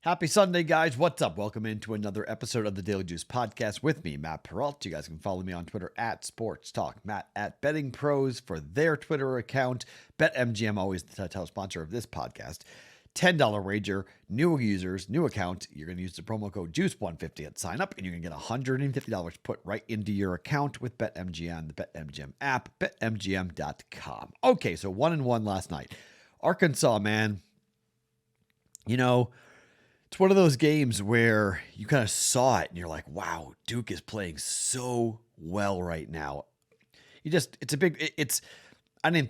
Happy Sunday, guys. What's up? Welcome into another episode of the Daily Juice Podcast with me, Matt Perrault. You guys can follow me on Twitter at Sports Talk Matt, at BettingPros for their Twitter account. BetMGM, always the title sponsor of this podcast. $10 wager, new users, new account. You're going to use the promo code JUICE150 at sign up, and you're going to get $150 put right into your account with BetMGM, the BetMGM app, BetMGM.com. Okay, so 1-1 last night. Arkansas, man, it's one of those games where you kind of saw it and you're like, wow, Duke is playing so well right now. I didn't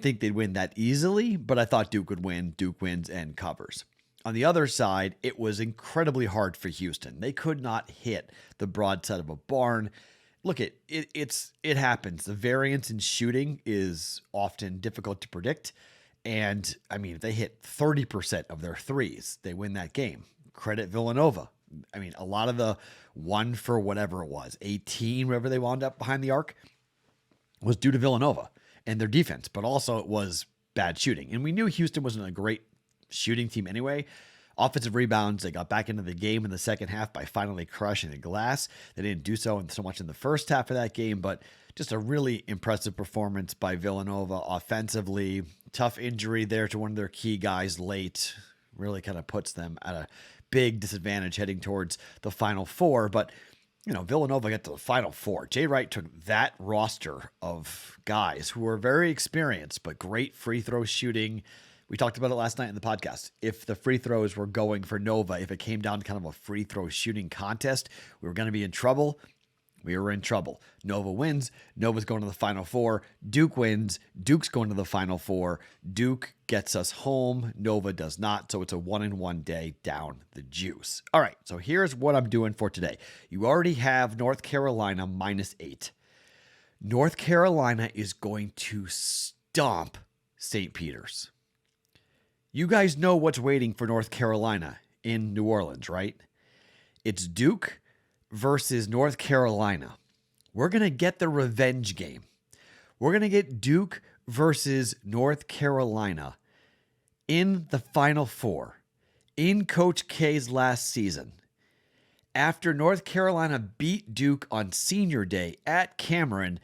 think they'd win that easily, but I thought Duke would win. Duke wins and covers. On the other side, it was incredibly hard for Houston. They could not hit the broadside of a barn. Look, it happens. The variance in shooting is often difficult to predict. And I mean, if they hit 30% of their threes, they win that game. Credit Villanova. I mean, a lot of the 1 for whatever it was, 18, wherever they wound up behind the arc, was due to Villanova and their defense, but also it was bad shooting. And we knew Houston wasn't a great shooting team anyway. Offensive rebounds, they got back into the game in the second half by finally crushing the glass. They didn't do so much in the first half of that game, but just a really impressive performance by Villanova offensively. Tough injury there to one of their key guys late. Really kind of puts them at a big disadvantage heading towards the Final Four. But, Villanova got to the Final Four. Jay Wright took that roster of guys who were very experienced, but great free throw shooting. We talked about it last night in the podcast. If the free throws were going for Nova, if it came down to kind of a free throw shooting contest, we were going to be in trouble. We were in trouble. Nova wins. Nova's going to the Final Four. Duke wins. Duke's going to the Final Four. Duke gets us home. Nova does not. So it's a 1-1 day down the juice. All right. So here's what I'm doing for today. You already have North Carolina -8. North Carolina is going to stomp St. Peter's. You guys know what's waiting for North Carolina in New Orleans, right? It's Duke versus North Carolina. We're going to get the revenge game. We're going to get Duke versus North Carolina in the Final Four in Coach K's last season. After North Carolina beat Duke on Senior Day at Cameron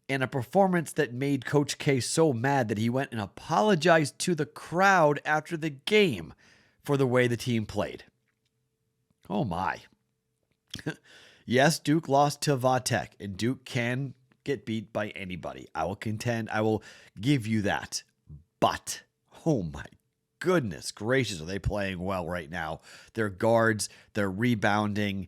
in a performance that made Coach K so mad that he went and apologized to the crowd after the game for the way the team played. Oh my. Yes, Duke lost to Vatech, and Duke can get beat by anybody. I will give you that. But, oh my goodness gracious, are they playing well right now? Their guards, they're rebounding,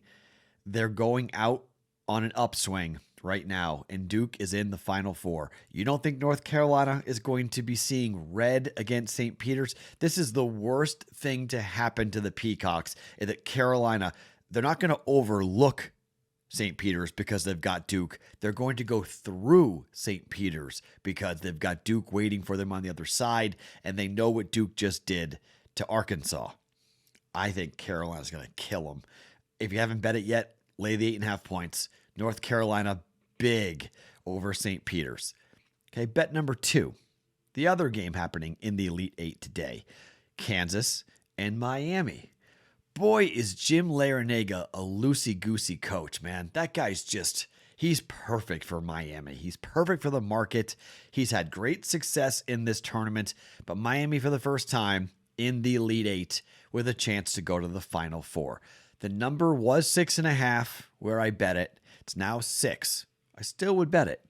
they're going out on an upswing right now, and Duke is in the Final Four. You don't think North Carolina is going to be seeing red against St. Peter's? This is the worst thing to happen to the Peacocks, is that Carolina, they're not going to overlook St. Peter's because they've got Duke. They're going to go through St. Peter's because they've got Duke waiting for them on the other side, and they know what Duke just did to Arkansas. I think Carolina's going to kill them. If you haven't bet it yet, lay the 8.5 points. North Carolina big over St. Peter's. Okay, bet number 2. The other game happening in the Elite 8 today. Kansas and Miami. Boy, is Jim Larrañaga a loosey-goosey coach, man. That guy's he's perfect for Miami. He's perfect for the market. He's had great success in this tournament, but Miami for the first time in the Elite 8 with a chance to go to the Final Four. The number was 6.5 where I bet it. It's now 6. I still would bet it.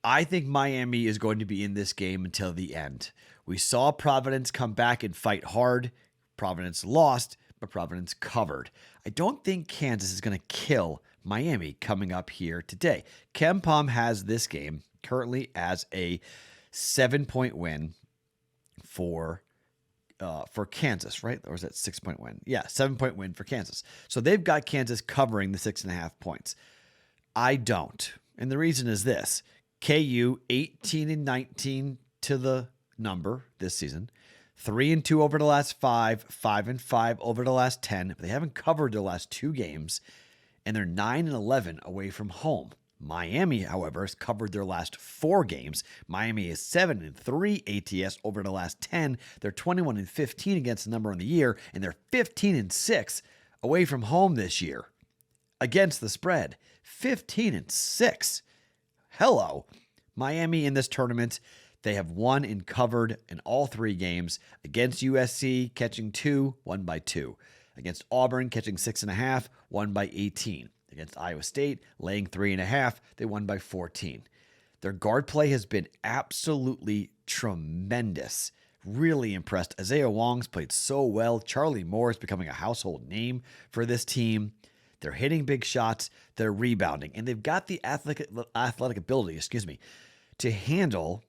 I think Miami is going to be in this game until the end. We saw Providence come back and fight hard. Providence lost, but Providence covered. I don't think Kansas is going to kill Miami coming up here today. KenPom has this game currently as a 7-point win for Kansas, right? Or is that 6-point win? Yeah, 7-point win for Kansas. So they've got Kansas covering the 6.5 points. I don't. And the reason is this. KU 18-19 to the number this season. 3-2 over the last 5, 5-5 over the last 10. But they haven't covered the last 2 games, and they're 9-11 away from home. Miami, however, has covered their last 4 games. Miami is 7-3 ATS over the last 10. They're 21-15 against the number on the year, and they're 15-6 away from home this year against the spread. 15-6. Hello. Miami in this tournament, they have won and covered in all 3 games. Against USC, catching 2, won by 2. Against Auburn, catching 6.5, won by 18. Against Iowa State, laying 3.5, they won by 14. Their guard play has been absolutely tremendous. Really impressed. Isaiah Wong's played so well. Charlie Moore is becoming a household name for this team. They're hitting big shots. They're rebounding. And they've got the athletic ability, to handle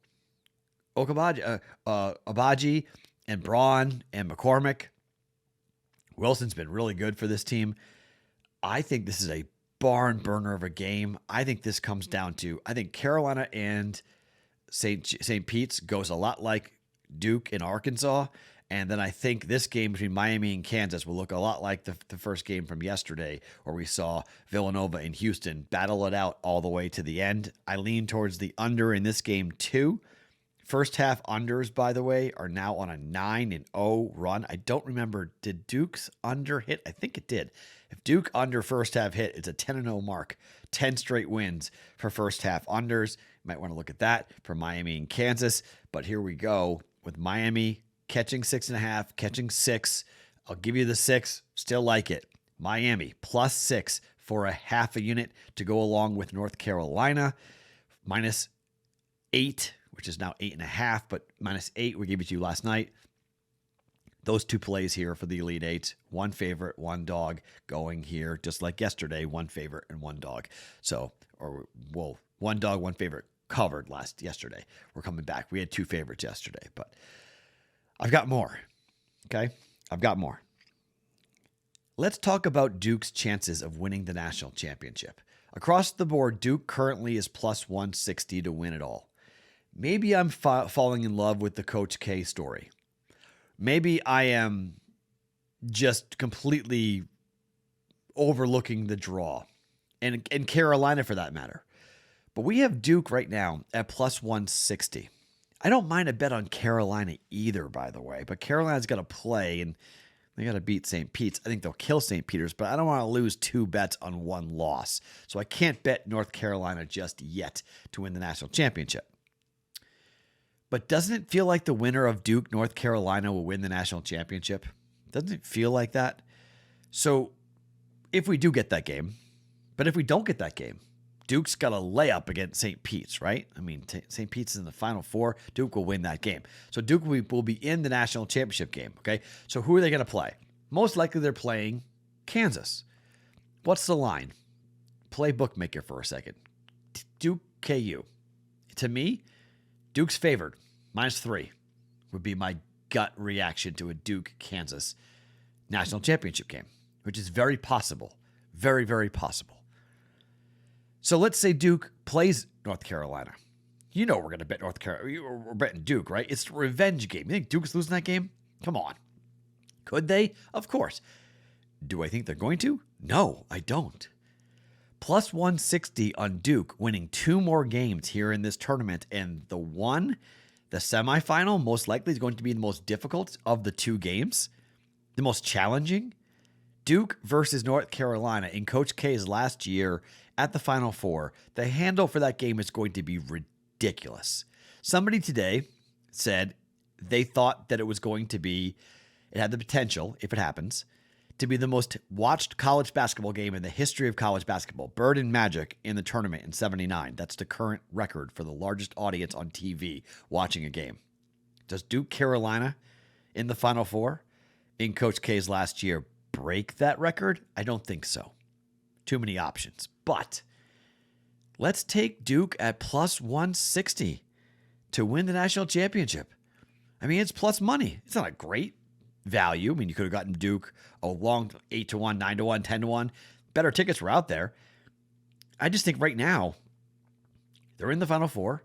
Abaji and Braun and McCormick. Wilson's been really good for this team. I think this is a barn burner of a game. I think this comes down to, I think Carolina and St. Pete's goes a lot like Duke and Arkansas. And then I think this game between Miami and Kansas will look a lot like the first game from yesterday, where we saw Villanova and Houston battle it out all the way to the end. I lean towards the under in this game too. First half unders, by the way, are now on a 9-0 run. I don't remember, did Duke's under hit? I think it did. If Duke under first half hit, it's a 10-0 mark. 10 straight wins for first half unders. You might want to look at that for Miami and Kansas. But here we go with Miami catching 6.5, catching 6. I'll give you the 6. Still like it. Miami plus 6 for a half a unit to go along with North Carolina. Minus 8, which is now 8.5, but minus 8 we gave it to you last night. Those 2 plays here for the Elite 8. 1 favorite, 1 dog going here, just like yesterday, 1 favorite and 1 dog. So, 1 dog, 1 favorite covered yesterday. We're coming back. We had 2 favorites yesterday, but I've got more. Okay? I've got more. Let's talk about Duke's chances of winning the national championship. Across the board, Duke currently is plus 160 to win it all. Maybe I'm falling in love with the Coach K story. Maybe I am just completely overlooking the draw, and Carolina for that matter. But we have Duke right now at plus 160. I don't mind a bet on Carolina either, by the way, but Carolina's got to play, and they got to beat St. Pete's. I think they'll kill St. Peter's, but I don't want to lose 2 bets on 1 loss. So I can't bet North Carolina just yet to win the national championship. But doesn't it feel like the winner of Duke, North Carolina will win the national championship? Doesn't it feel like that? So if we do get that game, but if we don't get that game, Duke's got a layup against St. Pete's, right? I mean, St. Pete's is in the Final Four. Duke will win that game. So Duke will be in the national championship game, okay? So who are they going to play? Most likely they're playing Kansas. What's the line? Play bookmaker for a second. Duke KU. To me, Duke's favored. -3 would be my gut reaction to a Duke-Kansas national championship game, which is very possible. Very, very possible. So let's say Duke plays North Carolina. You know we're going to bet North Carolina. We're betting Duke, right? It's a revenge game. You think Duke's losing that game? Come on. Could they? Of course. Do I think they're going to? No, I don't. Plus 160 on Duke winning 2 more games here in this tournament, and the semifinal most likely is going to be the most difficult of the 2 games, the most challenging. Duke versus North Carolina in Coach K's last year at the Final Four. The handle for that game is going to be ridiculous. Somebody today said they thought that it had the potential, if it happens, to be the most watched college basketball game in the history of college basketball. Bird and Magic in the tournament in 79. That's the current record for the largest audience on TV watching a game. Does Duke Carolina in the Final Four in Coach K's last year break that record? I don't think so. Too many options. But let's take Duke at plus 160 to win the national championship. I mean, it's plus money. It's not a great value. I mean, you could have gotten Duke a long 8-1, 9-1, 10-1. Better tickets were out there. I just think right now they're in the Final Four.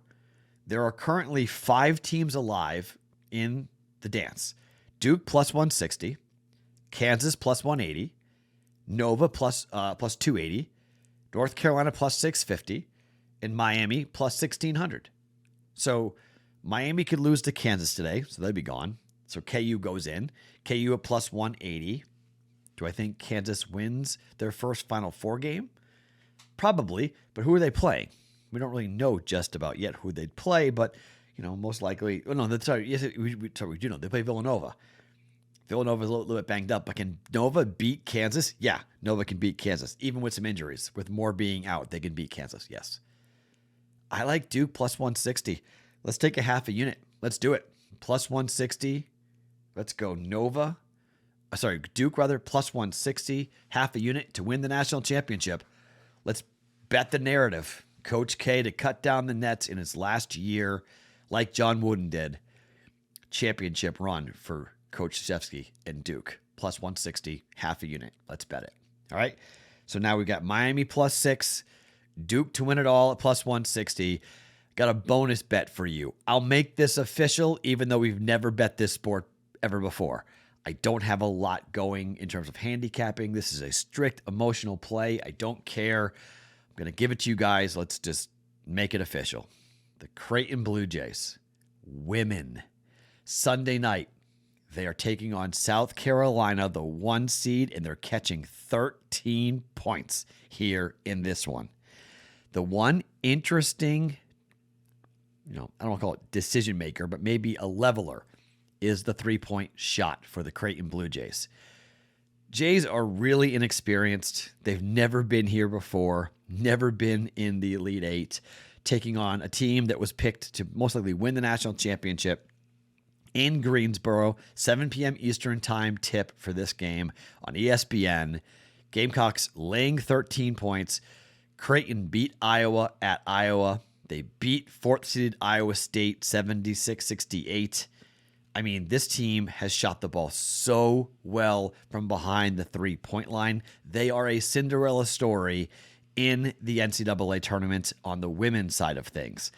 There are currently 5 teams alive in the dance. Duke plus 160, Kansas plus 180, Nova plus 280, North Carolina plus 650, and Miami plus 1,600. So Miami could lose to Kansas today, so they'd be gone. So KU goes in. KU at plus 180. Do I think Kansas wins their first Final Four game? Probably, but who are they playing? We don't really know just about yet who they'd play, but, most likely. Oh, no, we do know. They play Villanova. Villanova's a little bit banged up, but can Nova beat Kansas? Yeah, Nova can beat Kansas, even with some injuries. With more being out, they can beat Kansas, yes. I like Duke plus 160. Let's take a half a unit. Let's do it. Plus 160. Let's go Duke plus 160, half a unit to win the national championship. Let's bet the narrative. Coach K to cut down the nets in his last year, like John Wooden did. Championship run for Coach Krzyzewski and Duke. Plus 160, half a unit. Let's bet it. All right. So now we've got Miami plus 6, Duke to win it all at plus 160. Got a bonus bet for you. I'll make this official, even though we've never bet this sport ever before. I don't have a lot going in terms of handicapping. This is a strict emotional play. I don't care. I'm going to give it to you guys. Let's just make it official. The Creighton Blue Jays, women, Sunday night, they are taking on South Carolina, the 1 seed, and they're catching 13 points here in this one. The one interesting, I don't want to call it decision maker, but maybe a leveler, is the 3-point shot for the Creighton Blue Jays. Jays are really inexperienced. They've never been here before, never been in the Elite Eight, taking on a team that was picked to most likely win the national championship in Greensboro. 7 p.m. Eastern time tip for this game on ESPN. Gamecocks laying 13 points. Creighton beat Iowa at Iowa. They beat 4th-seeded Iowa State 76-68. I mean, this team has shot the ball so well from behind the 3-point line. They are a Cinderella story in the NCAA tournament on the women's side of things.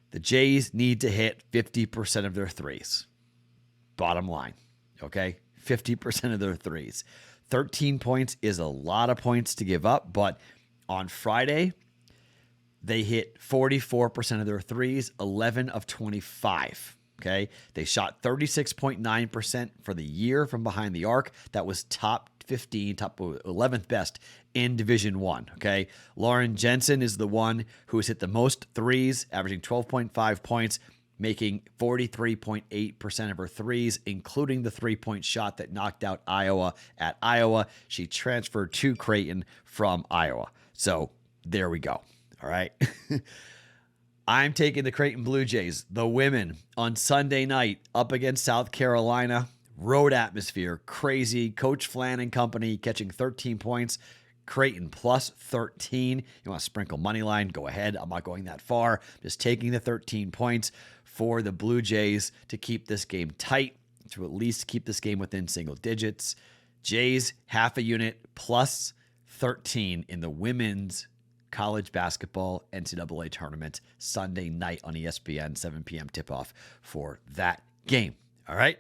The Jays need to hit 50% of their threes. Bottom line, okay? 50% of their threes. 13 points is a lot of points to give up, but on Friday, they hit 44% of their threes, 11 of 25. Okay, they shot 36.9% for the year from behind the arc. That was top 11th best in Division I. Okay, Lauren Jensen is the one who has hit the most threes, averaging 12.5 points, making 43.8% of her threes, including the 3-point shot that knocked out Iowa at Iowa. She transferred to Creighton from Iowa. So there we go. All right. I'm taking the Creighton Blue Jays, the women, on Sunday night up against South Carolina. Road atmosphere, crazy. Coach Flan and company catching 13 points. Creighton plus 13. You want to sprinkle money line? Go ahead. I'm not going that far. Just taking the 13 points for the Blue Jays to keep this game tight, to at least keep this game within single digits. Jays, half a unit plus 13 in the women's college basketball NCAA tournament Sunday night on ESPN, 7 p.m. tip-off for that game. All right?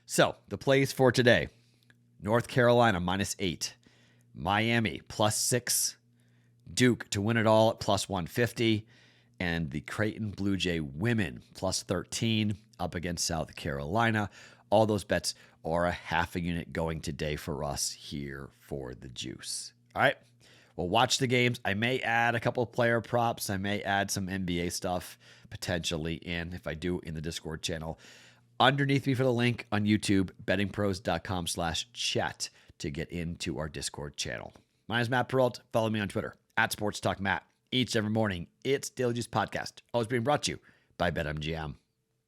So the plays for today: North Carolina -8, Miami +6, Duke to win it all at +150, and the Creighton Blue Jay women +13 up against South Carolina. All those bets are a half a unit going today for us here for the juice. All right? We'll watch the games. I may add a couple of player props. I may add some NBA stuff potentially in, if I do, in the Discord channel. Underneath me for the link on YouTube, bettingpros.com/chat to get into our Discord channel. My name is Matt Perrault. Follow me on Twitter, @SportsTalkMatt. Each and every morning, it's Daily Juice Podcast. Always being brought to you by BetMGM.